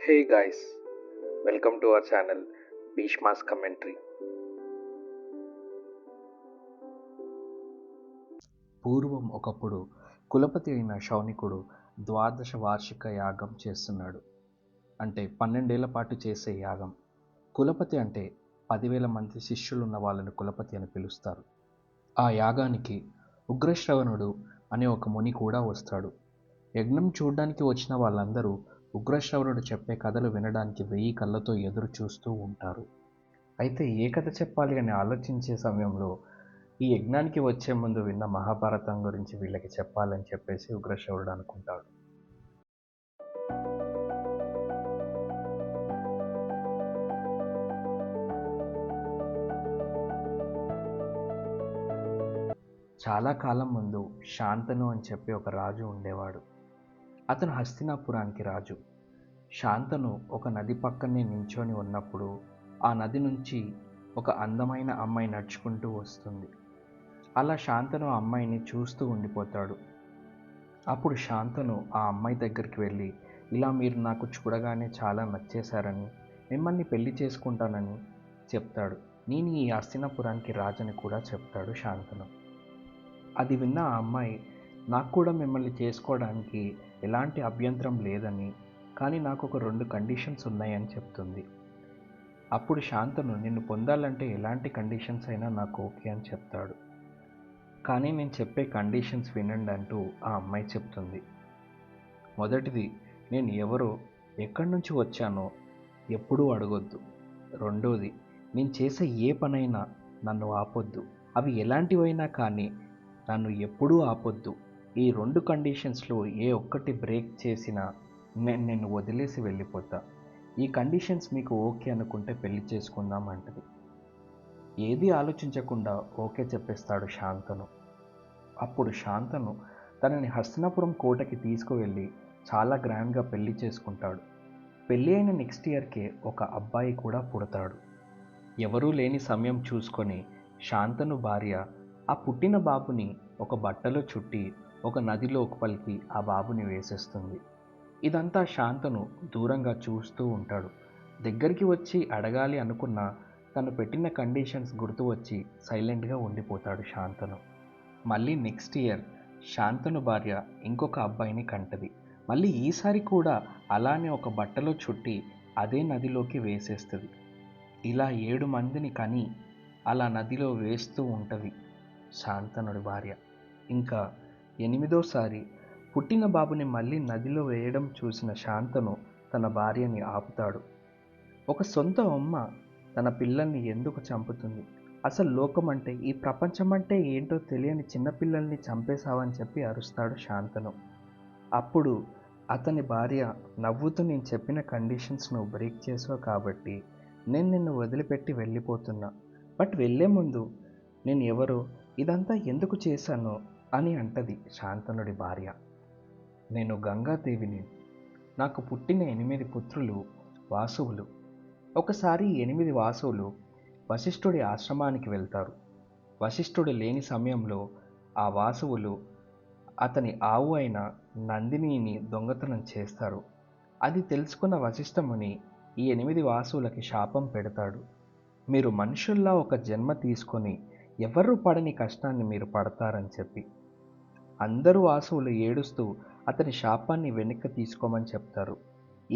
Hey guys, welcome to our channel Bhishma's Commentary. పూర్వం ఒకప్పుడు కులపతి అయిన శౌనికుడు ద్వాదశ వార్షిక యాగం చేస్తున్నాడు. అంటే 12 పాటు చేసే యాగం. కులపతి అంటే 10,000 మంది శిష్యులున్న వాళ్ళని కులపతి అని పిలుస్తారు. ఆ యాగానికి ఉగ్రశ్రవణుడు అనే ఒక ముని కూడా వస్తాడు. యజ్ఞం చూడ్డానికి వచ్చిన వాళ్ళందరూ ఉగ్రశ్రవణుడు చెప్పే కథలు వినడానికి 1000 కళ్ళతో ఎదురు చూస్తూ ఉంటారు. అయితే ఏ కథ చెప్పాలి అని ఆలోచించే సమయంలో ఈ యజ్ఞానికి వచ్చే ముందు విన్న మహాభారతం గురించి వీళ్ళకి చెప్పాలని చెప్పేసి ఉగ్రశ్రవుడు అనుకుంటాడు. చాలా కాలం ముందు శాంతను అని చెప్పి ఒక రాజు ఉండేవాడు. అతను హస్తినాపురానికి రాజు. శాంతను ఒక నది పక్కనే నించొని ఉన్నప్పుడు ఆ నది నుంచి ఒక అందమైన అమ్మాయి నడుచుకుంటూ వస్తుంది. అలా శాంతను ఆ అమ్మాయిని చూస్తూ ఉండిపోతాడు. అప్పుడు శాంతను ఆ అమ్మాయి దగ్గరికి వెళ్ళి, ఇలా మీరు నాకు చూడగానే చాలా నచ్చేశారని, మిమ్మల్ని పెళ్లి చేసుకుంటానని చెప్తాడు. నేను ఈ హస్తినాపురానికి రాజని కూడా చెప్తాడు శాంతను. అది విన్న ఆ అమ్మాయి, నాకు కూడా మిమ్మల్ని చేసుకోవడానికి ఎలాంటి అభ్యంతరం లేదని, కానీ నాకు ఒక 2 కండిషన్స్ ఉన్నాయని చెప్తుంది. అప్పుడు శాంతను, నిన్ను పొందాలంటే ఎలాంటి కండిషన్స్ అయినా నాకు ఓకే అని చెప్తాడు. కానీ నేను చెప్పే కండిషన్స్ వినండి అంటూ ఆ అమ్మాయి చెప్తుంది. మొదటిది, నేను ఎవరో, ఎక్కడి నుంచి వచ్చానో ఎప్పుడూ అడగొద్దు. రెండోది, నేను చేసే ఏ పనైనా నన్ను ఆపొద్దు. అవి ఎలాంటివైనా కానీ నన్ను ఎప్పుడూ ఆపొద్దు. ఈ 2 కండిషన్స్లో ఏ ఒక్కటి బ్రేక్ చేసినా నేను వదిలేసి వెళ్ళిపోతా. ఈ కండిషన్స్ మీకు ఓకే అనుకుంటే పెళ్లి చేసుకుందాం అంటది. ఏది ఆలోచించకుండా ఓకే చెప్పేస్తాడు శాంతను. అప్పుడు శాంతను తనని హస్తినాపురం కోటకి తీసుకువెళ్ళి చాలా గ్రాండ్గా పెళ్లి చేసుకుంటాడు. పెళ్ళి అయిన నెక్స్ట్ ఇయర్కే ఒక అబ్బాయి కూడా పుడతాడు. ఎవరూ లేని సమయం చూసుకొని శాంతను భార్య ఆ పుట్టిన బాబుని ఒక బట్టలో చుట్టి ఒక నది లోపలికి ఆ బాబుని వేసేస్తుంది. ఇదంతా శాంతను దూరంగా చూస్తూ ఉంటాడు. దగ్గరికి వచ్చి అడగాలి అనుకున్నా తను పెట్టిన కండిషన్స్ గుర్తు వచ్చి సైలెంట్గా ఉండిపోతాడు శాంతను. మళ్ళీ నెక్స్ట్ ఇయర్ శాంతను భార్య ఇంకొక అబ్బాయిని కంటది. మళ్ళీ ఈసారి కూడా అలానే ఒక బట్టలో చుట్టి అదే నదిలోకి వేసేస్తుంది. ఇలా 7 మందిని కని అలా నదిలో వేస్తూ ఉంటుంది శాంతనుడి భార్య. ఇంకా 8వసారి పుట్టిన బాబుని మళ్ళీ నదిలో వేయడం చూసిన శాంతను తన భార్యని ఆపుతాడు. ఒక సొంత అమ్మ తన పిల్లల్ని ఎందుకు చంపుతుంది? అసలు లోకం అంటే, ఈ ప్రపంచం అంటే ఏంటో తెలియని చిన్నపిల్లల్ని చంపేశావని చెప్పి అరుస్తాడు శాంతను. అప్పుడు అతని భార్య నవ్వుతూ, నేను చెప్పిన కండిషన్స్ నువ్వు బ్రేక్ చేసావు కాబట్టి నేను నిన్ను వదిలిపెట్టి వెళ్ళిపోతున్నా. బట్ వెళ్ళే ముందు నేను ఎవరో, ఇదంతా ఎందుకు చేశానో అని అంటది శాంతనుడి భార్య. నేను గంగాదేవిని. నాకు పుట్టిన 8 పుత్రులు వాసువులు. ఒకసారి 8 వాసువులు వశిష్ఠుడి ఆశ్రమానికి వెళ్తారు. వశిష్ఠుడు లేని సమయంలో ఆ వాసువులు అతని ఆవు అయిన నందినిని దొంగతనం చేస్తారు. అది తెలుసుకున్న వశిష్ఠముని ఈ 8 వాసువులకి శాపం పెడతాడు. మీరు మనుషుల్లా ఒక జన్మ తీసుకొని ఎవరు పడని కష్టాన్ని మీరు పడతారని చెప్పి. అందరూ వాసువులు ఏడుస్తూ అతని శాపాన్ని వెనక్కి తీసుకోమని చెప్తారు.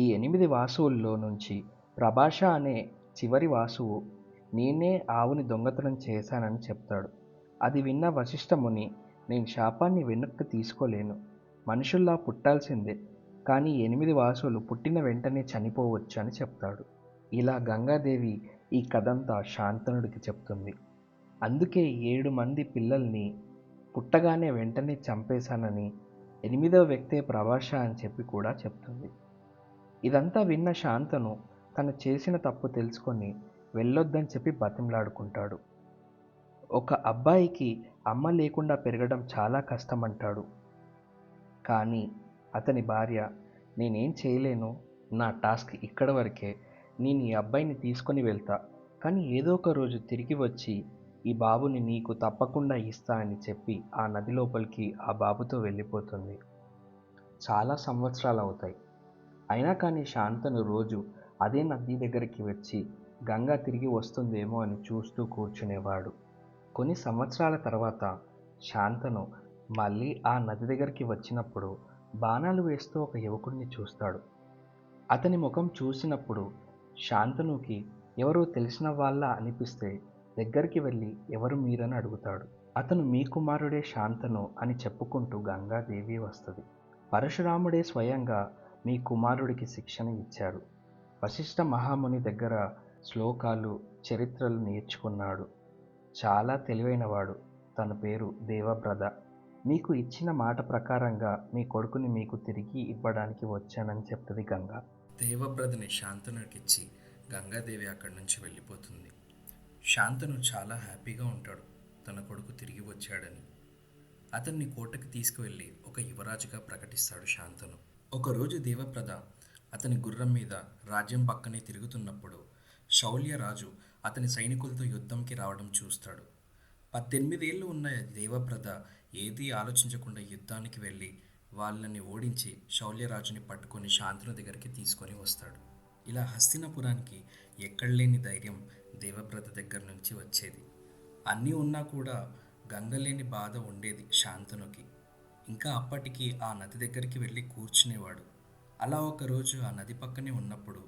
ఈ 8 వాసువుల్లో నుంచి ప్రభాష అనే చివరి వాసువు నేనే ఆవుని దొంగతనం చేశానని చెప్తాడు. అది విన్న వశిష్ఠముని, నేను శాపాన్ని వెనక్కి తీసుకోలేను, మనుషుల్లా పుట్టాల్సిందే, కానీ 8 వాసువులు పుట్టిన వెంటనే చనిపోవచ్చు అని చెప్తాడు. ఇలా గంగాదేవి ఈ కథంతా శాంతనుడికి చెప్తుంది. అందుకే 7 మంది పిల్లల్ని పుట్టగానే వెంటనే చంపేశానని 8వ వ్యక్తే ప్రభాష అని చెప్పి కూడా చెప్తుంది. ఇదంతా విన్న శాంతను తను చేసిన తప్పు తెలుసుకొని వెళ్ళొద్దని చెప్పి బతిమలాడుకుంటాడు. ఒక అబ్బాయికి అమ్మ లేకుండా పెరగడం చాలా కష్టమంటాడు. కానీ అతని భార్య, నేనేం చేయలేను, నా టాస్క్ ఇక్కడ వరకే, నేను ఈ అబ్బాయిని తీసుకొని వెళ్తా, కానీ ఏదో ఒక రోజు తిరిగి వచ్చి ఈ బాబుని నీకు తప్పకుండా ఇస్తా అని చెప్పి ఆ నది లోపలికి ఆ బాబుతో వెళ్ళిపోతుంది. చాలా సంవత్సరాలు అవుతాయి. అయినా కానీ శాంతను రోజు అదే నది దగ్గరికి వచ్చి గంగ తిరిగి వస్తుందేమో అని చూస్తూ కూర్చునేవాడు. కొన్ని సంవత్సరాల తర్వాత శాంతను మళ్ళీ ఆ నది దగ్గరికి వచ్చినప్పుడు బాణాలు వేస్తూ ఒక యువకుడిని చూస్తాడు. అతని ముఖం చూసినప్పుడు శాంతనుకి ఎవరో తెలిసిన వాళ్ళ అనిపిస్తే దగ్గరికి వెళ్ళి ఎవరు మీరని అడుగుతాడు. అతను మీ కుమారుడే శాంతను అని చెప్పుకుంటూ గంగాదేవి వస్తుంది. పరశురాముడే స్వయంగా మీ కుమారుడికి శిక్షణ ఇచ్చాడు. వశిష్ఠ మహాముని దగ్గర శ్లోకాలు చరిత్రలు నేర్చుకున్నాడు. చాలా తెలివైనవాడు. తన పేరు దేవబ్రత. మీకు ఇచ్చిన మాట ప్రకారంగా మీ కొడుకుని మీకు తిరిగి ఇవ్వడానికి వచ్చానని చెప్తుంది గంగ. దేవబ్రతని శాంతనుడికిచ్చి గంగాదేవి అక్కడి నుంచి వెళ్ళిపోతుంది. శాంతను చాలా హ్యాపీగా ఉంటాడు తన కొడుకు తిరిగి వచ్చాడని. అతన్ని కోటకి తీసుకువెళ్ళి ఒక యువరాజుగా ప్రకటిస్తాడు శాంతను. ఒకరోజు దేవప్రద అతని గుర్రం మీద రాజ్యం పక్కనే తిరుగుతున్నప్పుడు శౌల్యరాజు అతని సైనికులతో యుద్ధంకి రావడం చూస్తాడు. 18 ఏళ్ళు ఉన్న దేవప్రద ఏదీ ఆలోచించకుండా యుద్ధానికి వెళ్ళి వాళ్ళని ఓడించి శౌల్యరాజుని పట్టుకొని శాంతను దగ్గరికి తీసుకొని వస్తాడు. ఇలా హస్తినపురానికి ఎక్కడలేని ధైర్యం దేవవ్రత దగ్గర నుంచి వచ్చేది. అన్నీ ఉన్నా కూడా గంగలేని బాధ ఉండేది శాంతనుకి. ఇంకా అప్పటికి ఆ నది దగ్గరికి వెళ్ళి కూర్చునేవాడు. అలా ఒకరోజు ఆ నది పక్కనే ఉన్నప్పుడు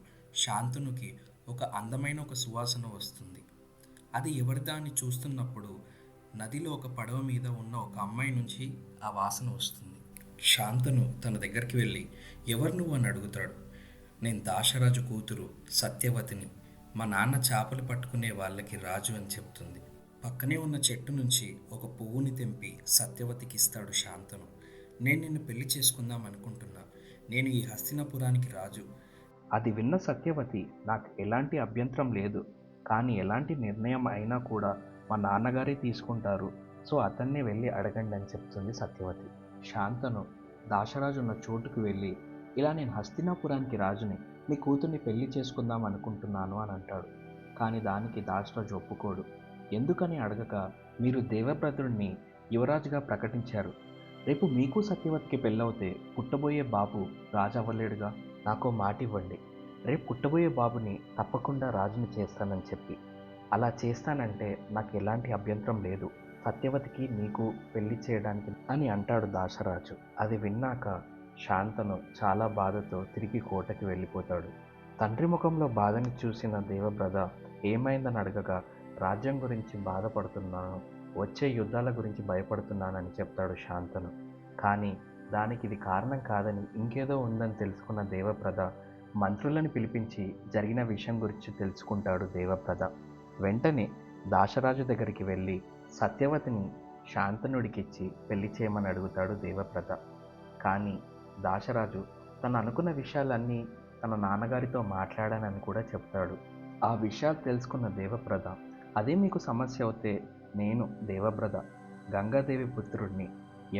శాంతనుకి ఒక అందమైన ఒక సువాసన వస్తుంది. అది ఎవరిదా అని చూస్తున్నప్పుడు నదిలో ఒక పడవ మీద ఉన్న ఒక అమ్మాయి నుంచి ఆ వాసన వస్తుంది. శాంతను తన దగ్గరికి వెళ్ళి ఎవరు నువ్వు అని అడుగుతాడు. నేను దాశరాజు కూతురు సత్యవతిని. మా నాన్న చేపలు పట్టుకునే వాళ్ళకి రాజు అని చెప్తుంది. పక్కనే ఉన్న చెట్టు నుంచి ఒక పువ్వుని తెంపి సత్యవతికి ఇస్తాడు శాంతను. నేను నిన్ను పెళ్లి చేసుకుందాం అనుకుంటున్నా. నేను ఈ హస్తినపురానికి రాజు. అది విన్న సత్యవతి నాకు ఎలాంటి అభ్యంతరం లేదు, కానీ ఎలాంటి నిర్ణయం అయినా కూడా మా నాన్నగారే తీసుకుంటారు, సో అతన్నే వెళ్ళి అడగండి అని చెప్తుంది సత్యవతి. శాంతను దాశరాజు ఉన్న చోటుకు వెళ్ళి ఇలా నేను హస్తినాపురానికి రాజుని, మీ కూతుర్ని పెళ్లి చేసుకుందాం అనుకుంటున్నాను అని అంటాడు. కానీ దానికి దాశరాజు ఒప్పుకోడు. ఎందుకని అడగక మీరు దేవవ్రతుడిని యువరాజుగా ప్రకటించారు. రేపు మీకు సత్యవతికి పెళ్ళవుతే పుట్టబోయే బాబు రాజు అవ్వలేడుగా. నాకో మాట ఇవ్వండి, రేపు పుట్టబోయే బాబుని తప్పకుండా రాజుని చేస్తానని చెప్పి. అలా చేస్తానంటే నాకు ఎలాంటి అభ్యంతరం లేదు, సత్యవతికి నీకు పెళ్లి చేయడానికి అని అంటాడు దాశరాజు. అది విన్నాక శాంతను చాలా బాధతో తిరిగి కోటకి వెళ్ళిపోతాడు. తండ్రి ముఖంలో బాధని చూసిన దేవబ్రత ఏమైందని అడగగా రాజ్యం గురించి బాధపడుతున్నాను, వచ్చే యుద్ధాల గురించి భయపడుతున్నానని చెప్తాడు శాంతను. కానీ దానికి ఇది కారణం కాదని ఇంకేదో ఉందని తెలుసుకున్న దేవప్రద మంత్రులను పిలిపించి జరిగిన విషయం గురించి తెలుసుకుంటాడు దేవప్రద. వెంటనే దాశరాజు దగ్గరికి వెళ్ళి సత్యవతిని శాంతనుడికిచ్చి పెళ్లి చేయమని అడుగుతాడు దేవప్రద. కానీ దాశరాజు తను అనుకున్న విషయాలన్నీ తన నాన్నగారితో మాట్లాడానని కూడా చెప్తాడు. ఆ విషయాలు తెలుసుకున్న దేవప్రద, అదే మీకు సమస్య అవుతే నేను దేవబ్రత గంగాదేవి పుత్రుడిని,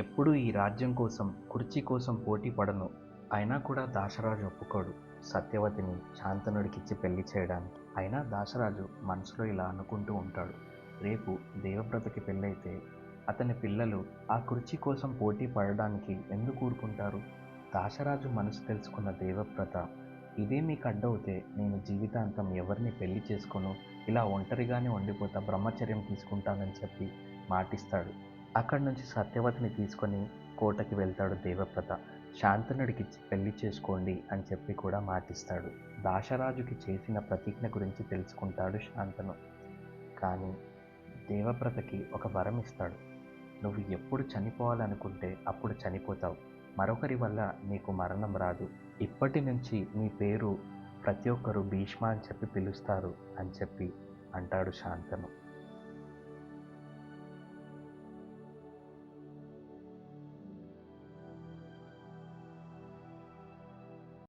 ఎప్పుడూ ఈ రాజ్యం కోసం కుర్చీ కోసం పోటీ పడను. అయినా కూడా దాశరాజు ఒప్పుకోడు సత్యవతిని శాంతనుడికిచ్చి పెళ్లి చేయడానికి. అయినా దాశరాజు మనసులో ఇలా అనుకుంటూ ఉంటాడు, రేపు దేవవ్రతకి పెళ్ళైతే అతని పిల్లలు ఆ కుర్చీ కోసం పోటీ పడడానికి ఎందుకు ఊరుకుంటారు. దాశరాజు మనసు తెలుసుకున్న దేవవ్రత, ఇదే మీకు అడ్డవుతే నేను జీవితాంతం ఎవరిని పెళ్లి చేసుకోను, ఇలా ఒంటరిగానే ఉండిపోతా, బ్రహ్మచర్యం తీసుకుంటానని చెప్పి మాటిస్తాడు. అక్కడి నుంచి సత్యవతిని తీసుకొని కోటకి వెళ్తాడు దేవవ్రత. శాంతనుడికిచ్చి పెళ్లి చేసుకోండి అని చెప్పి కూడా మాటిస్తాడు. దాశరాజుకి చేసిన ప్రతిజ్ఞ గురించి తెలుసుకుంటాడు శాంతను. కానీ దేవవ్రతకి ఒక వరం ఇస్తాడు. నువ్వు ఎప్పుడు చనిపోవాలనుకుంటే అప్పుడు చనిపోతావు, మరొకరి వల్ల నీకు మరణం రాదు. ఇప్పటి నుంచి నీ పేరు ప్రతి ఒక్కరు భీష్మ అని చెప్పి పిలుస్తారు అని చెప్పి అంటాడు శాంతను.